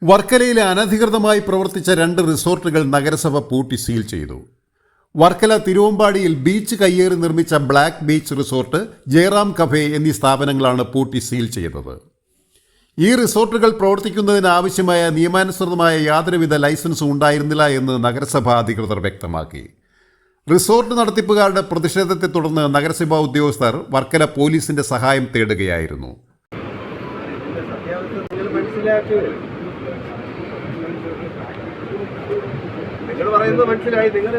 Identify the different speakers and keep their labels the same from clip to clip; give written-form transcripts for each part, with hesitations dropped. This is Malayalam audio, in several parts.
Speaker 1: വർക്കലയിലെ അനധികൃതമായി പ്രവർത്തിച്ച 2 റിസോർട്ടുകൾ നഗരസഭ പൂട്ടി സീൽ ചെയ്തു. വർക്കല തിരുവമ്പാടിയിൽ ബീച്ച് കയ്യേറി നിർമ്മിച്ച black beach resort, Jayaram cafe എന്നീ സ്ഥാപനങ്ങളാണ് പൂട്ടി സീൽ ചെയ്തത്. ഈ റിസോർട്ടുകൾ പ്രവർത്തിക്കുന്നതിന് ആവശ്യമായ നിയമാനുസൃതമായ യാതൊരുവിധ ലൈസൻസും ഉണ്ടായിരുന്നില്ല എന്ന് നഗരസഭാ അധികൃതർ വ്യക്തമാക്കി. റിസോർട്ട് നടത്തിപ്പുകാരുടെ പ്രതിഷേധത്തെ തുടർന്ന് നഗരസഭാ ഉദ്യോഗസ്ഥർ വർക്കല പോലീസിന്റെ സഹായം തേടുകയായിരുന്നു.
Speaker 2: നിങ്ങൾ പറയുന്നത് മനസ്സിലായി. നിങ്ങൾ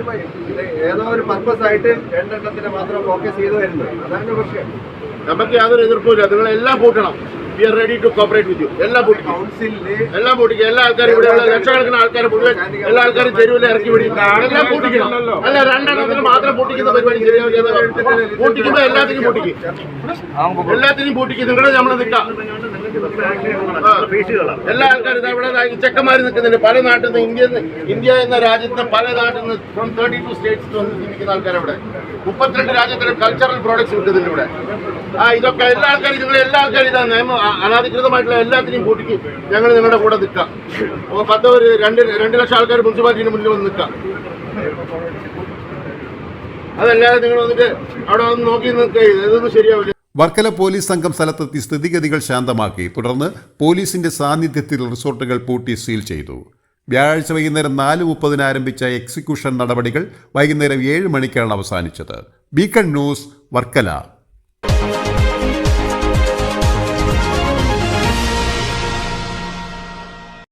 Speaker 2: ഏതോ ഒരു പർപ്പസ് ആയിട്ട് 2 എണ്ണത്തിന് മാത്രം ഫോക്കസ് ചെയ്തു വരുന്നത്, അതാണ് പ്രശ്നം.
Speaker 3: നമുക്ക് യാതൊരു എതിർപ്പില്ല. നിങ്ങൾ എല്ലാം പൂട്ടണം. We are ready to cooperate with you. എല്ലാം പൂട്ടിക്കും. കൗൺസിലില് എല്ലാം പൂട്ടിക്കും. എല്ലാ ആൾക്കാരും ഇവിടെയുള്ള ലക്ഷക്കണക്കിന് ആൾക്കാർ മുഴുവൻ എല്ലാ ആൾക്കാരും തെരുവിൽ ഇറക്കി വിടിക്കും. എല്ലാം പൂട്ടിക്കണം. അല്ല, 2 എണ്ണത്തിന് മാത്രം പൂട്ടിക്കുന്ന പരിപാടി ശരിയാവും. പൂട്ടിക്കുമ്പോൾ എല്ലാത്തിനും പൂട്ടിക്കും. എല്ലാത്തിനും പൂട്ടിക്കും. നിങ്ങളുടെ നമ്മൾ നിൽക്കാം. എല്ലാ ആൾക്കാരും ഇവിടെ ചെക്കന്മാർ നിൽക്കുന്നുണ്ട്. പല നാട്ടിൽ നിന്ന് ഇന്ത്യ എന്ന രാജ്യത്ത് പല നാട്ടിൽ നിന്ന് ഫ്രം 32 സ്റ്റേറ്റ്സ് വന്ന് ജീവിക്കുന്ന ആൾക്കാരവിടെ 32 രാജ്യത്തിന് കൾച്ചറൽ പ്രോഡക്ട്സ് കിട്ടുന്നുണ്ട് ഇവിടെ. ഇതൊക്കെ എല്ലാ ആൾക്കാരും എല്ലാ ആൾക്കാരും ഇതാ നിയമം അനാധികൃതമായിട്ടുള്ള എല്ലാത്തിനെയും കൂട്ടിക്ക് ഞങ്ങൾ നിങ്ങളുടെ കൂടെ നിൽക്കാം. 2 ലക്ഷം ആൾക്കാർ മുനിസിപ്പാലിറ്റിന് മുന്നിൽ വന്ന് നിൽക്കാം. അതല്ലാതെ നിങ്ങൾ വന്നിട്ട് അവിടെ വന്ന് നോക്കി നിൽക്കുക, ഇതൊന്നും ശരിയാവില്ല.
Speaker 1: വർക്കല പോലീസ് സംഘം സ്ഥലത്തെത്തി സ്ഥിതിഗതികൾ ശാന്തമാക്കി. തുടർന്ന് പോലീസിന്റെ സാന്നിധ്യത്തിൽ റിസോർട്ടുകൾ പൂട്ടി സീൽ ചെയ്തു. വ്യാഴാഴ്ച വൈകുന്നേരം 4:30 ആരംഭിച്ച എക്സിക്യൂഷൻ നടപടികൾ വൈകുന്നേരം 7 മണിക്കാണ് അവസാനിച്ചത്. Beacon news, Varkala.